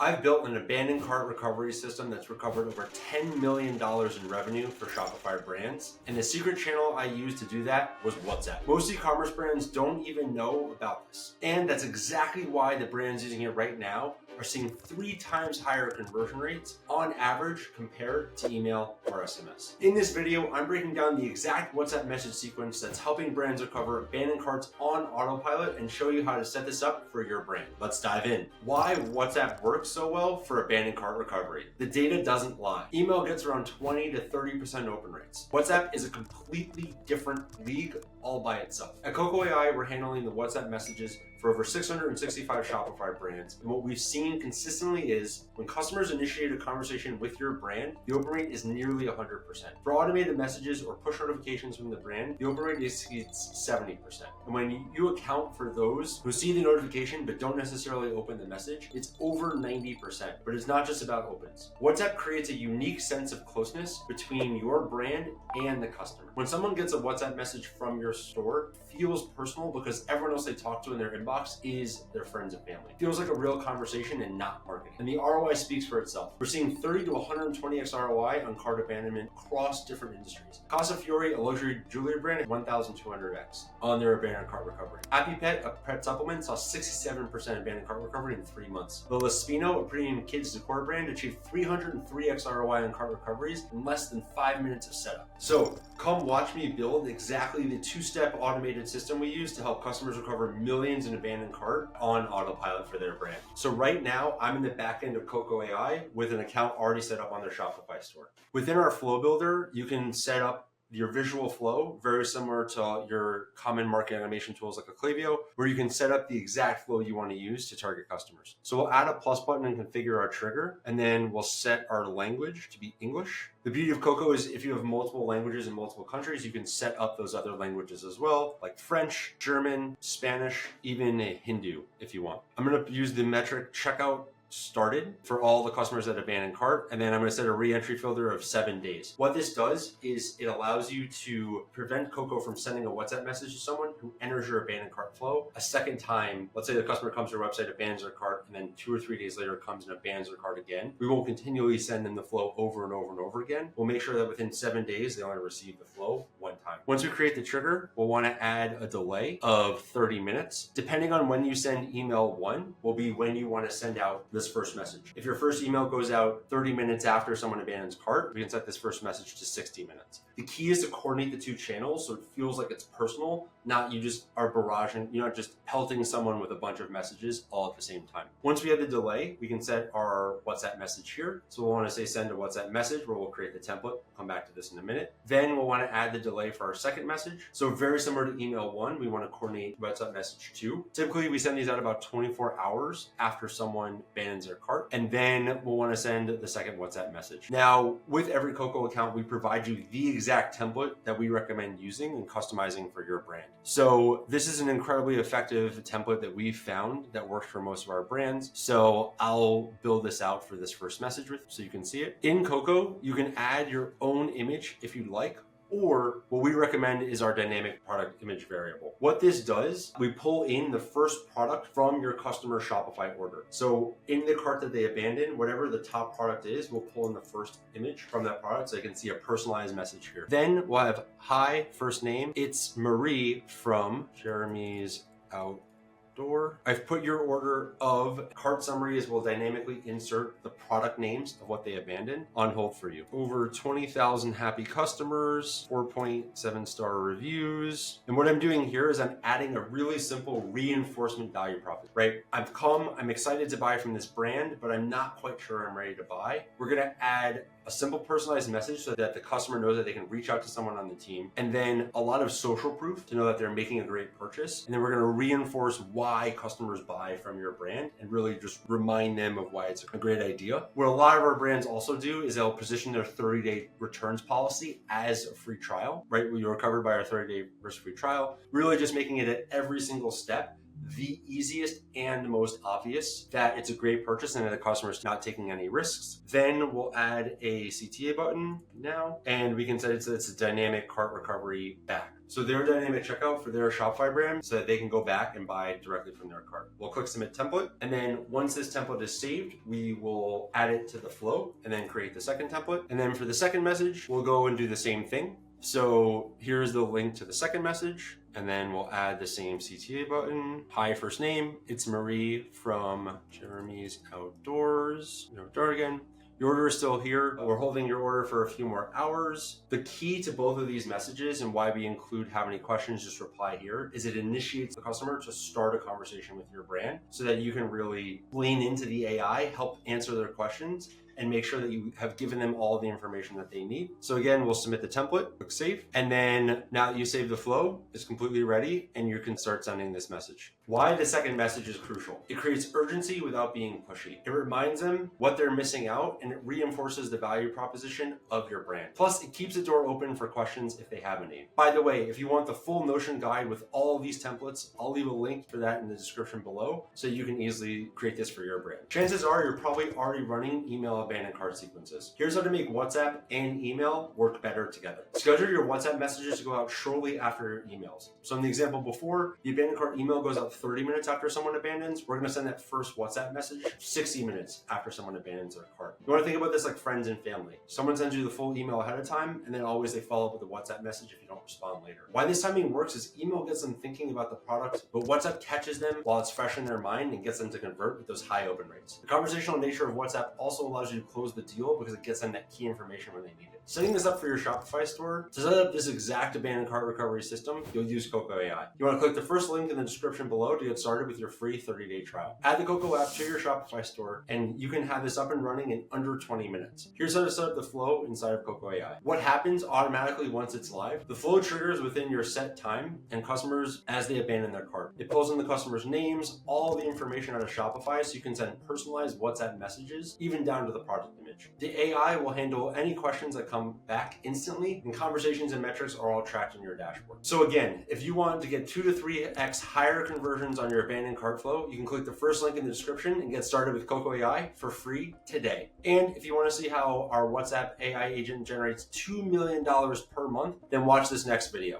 I've built an abandoned cart recovery system that's recovered over $10 million in revenue for Shopify brands. And the secret channel I used to do that was WhatsApp. Most e-commerce brands don't even know about this. And that's exactly why the brands using it right now are seeing 3 times higher conversion rates on average compared to email or SMS. In this video, I'm breaking down the exact WhatsApp message sequence that's helping brands recover abandoned carts on autopilot and show you how to set this up for your brand. Let's dive in. Why WhatsApp works so well for abandoned cart recovery. The data doesn't lie. Email gets around 20 to 30% open rates. WhatsApp is a completely different league all by itself. At Coco AI, we're handling the WhatsApp messages for over 665 Shopify brands. And what we've seen consistently is when customers initiate a conversation with your brand, the open rate is nearly 100%. For automated messages or push notifications from the brand, the open rate exceeds 70%. And when you account for those who see the notification but don't necessarily open the message, it's over 90%. But it's not just about opens. WhatsApp creates a unique sense of closeness between your brand and the customer. When someone gets a WhatsApp message from your store, it feels personal because everyone else they talk to in their inbox is their friends and family. It feels like a real conversation and not marketing. And the ROI speaks for itself. We're seeing 30 to 120x ROI on cart abandonment across different industries. Casa Fiore, a luxury jewelry brand, 1,200x on their abandoned cart recovery. Happy Pet, a pet supplement, saw 67% abandoned cart recovery in 3 months. Lola Spino, a premium kids decor brand, achieved 303x ROI on cart recoveries in less than 5 minutes of setup. So come watch me build exactly the 2-step automated system we use to help customers recover millions in abandoned cart on autopilot for their brand. So right now, I'm in the back end of Coco AI with an account already set up on their Shopify store. Within our flow builder, you can set up your visual flow, very similar to your common marketing automation tools like Klaviyo, where you can set up the exact flow you want to use to target customers. So we'll add a plus button and configure our trigger, and then we'll set our language to be English. The beauty of Coco is if you have multiple languages in multiple countries, you can set up those other languages as well, like French, German, Spanish, even Hindu if you want. I'm going to use the metric checkout started for all the customers that abandoned cart, and then I'm going to set a re-entry filter of 7 days. What this does is it allows you to prevent Coco from sending a WhatsApp message to someone who enters your abandoned cart flow a second time. Let's say the customer comes to your website, abandons their cart, and then 2 or 3 days later comes and abandons their cart again. We won't continually send them the flow over and over and over again. We'll make sure that within 7 days they only receive the flow one time. Once we create the trigger, we'll want to add a delay of 30 minutes. Depending on when you send email 1 will be when you want to send out this first message. If your first email goes out 30 minutes after someone abandons cart, we can set this first message to 60 minutes. The key is to coordinate the 2 channels so it feels like it's personal, not you just are barraging, you're not just pelting someone with a bunch of messages all at the same time. Once we have the delay, we can set our WhatsApp message here. So we'll want to say send a WhatsApp message where we'll create the template. We'll come back to this in a minute. Then we'll want to add the delay for our second message. So very similar to email 1, we want to coordinate WhatsApp message 2. Typically we send these out about 24 hours after someone abandons their cart, and then we'll want to send the second WhatsApp message. Now, with every Coco account, we provide you the exact template that we recommend using and customizing for your brand. So this is an incredibly effective template that we've found that works for most of our brands. So I'll build this out for this first message with so you can see it. In Coco, you can add your own image if you'd like, or what we recommend is our dynamic product image variable. What this does, we pull in the first product from your customer Shopify order. So in the cart that they abandoned, whatever the top product is, we'll pull in the first image from that product so you can see a personalized message here. Then we'll have, hi, first name, it's Marie from Jeremy's Outdoor. I've put your order of cart summaries will dynamically insert the product names of what they abandoned on hold for you. Over 20,000 happy customers, 4.7-star reviews. And what I'm doing here is I'm adding a really simple reinforcement value proposition, right? I'm excited to buy from this brand, but I'm not quite sure I'm ready to buy. We're going to add a simple personalized message so that the customer knows that they can reach out to someone on the team, and then a lot of social proof to know that they're making a great purchase. And then we're going to reinforce why customers buy from your brand and really just remind them of why it's a great idea. What a lot of our brands also do is they'll position their 30-day returns policy as a free trial, right? You're covered by our 30-day risk-free trial, really just making it at every single step the easiest and most obvious that it's a great purchase and that the customer is not taking any risks. Then we'll add a CTA button now, and we can set it so it's a dynamic cart recovery back. so their dynamic checkout for their Shopify brand so that they can go back and buy directly from their cart. We'll click submit template. And then once this template is saved, we will add it to the flow and then create the second template. And then for the second message, we'll go and do the same thing. So here's the link to the second message. And then we'll add the same CTA button. Hi, first name. It's Marie from Jeremy's Outdoors. Start again. Your order is still here. We're holding your order for a few more hours. The key to both of these messages and why we include how many questions, just reply here, is it initiates the customer to start a conversation with your brand so that you can really lean into the AI, help answer their questions, and make sure that you have given them all the information that they need. So again, we'll submit the template, click save. And then now that you save the flow, it's completely ready and you can start sending this message. Why the second message is crucial. It creates urgency without being pushy. It reminds them what they're missing out and it reinforces the value proposition of your brand. Plus, it keeps the door open for questions if they have any. By the way, if you want the full Notion guide with all of these templates, I'll leave a link for that in the description below so you can easily create this for your brand. Chances are you're probably already running email abandoned cart sequences. Here's how to make WhatsApp and email work better together. Schedule your WhatsApp messages to go out shortly after your emails. So in the example before, the abandoned cart email goes out 30 minutes after someone abandons. We're gonna send that first WhatsApp message 60 minutes after someone abandons their cart. You wanna think about this like friends and family. Someone sends you the full email ahead of time, and then always they follow up with a WhatsApp message if you don't respond later. Why this timing works is email gets them thinking about the product, but WhatsApp catches them while it's fresh in their mind and gets them to convert with those high open rates. The conversational nature of WhatsApp also allows you to close the deal because it gets them that key information when they need it. Setting this up for your Shopify store, to set up this exact abandoned cart recovery system, you'll use Coco AI. You want to click the first link in the description below to get started with your free 30-day trial. Add the Coco app to your Shopify store and you can have this up and running in under 20 minutes. Here's how to set up the flow inside of Coco AI. What happens automatically once it's live? The flow triggers within your set time and customers as they abandon their cart. It pulls in the customer's names, all the information out of Shopify so you can send personalized WhatsApp messages, even down to the product image. The AI will handle any questions that come back instantly, and conversations and metrics are all tracked in your dashboard. So again, if you want to get 2 to 3x higher conversions on your abandoned cart flow, you can click the first link in the description and get started with Coco AI for free today. And if you want to see how our WhatsApp AI agent generates $2 million per month, then watch this next video.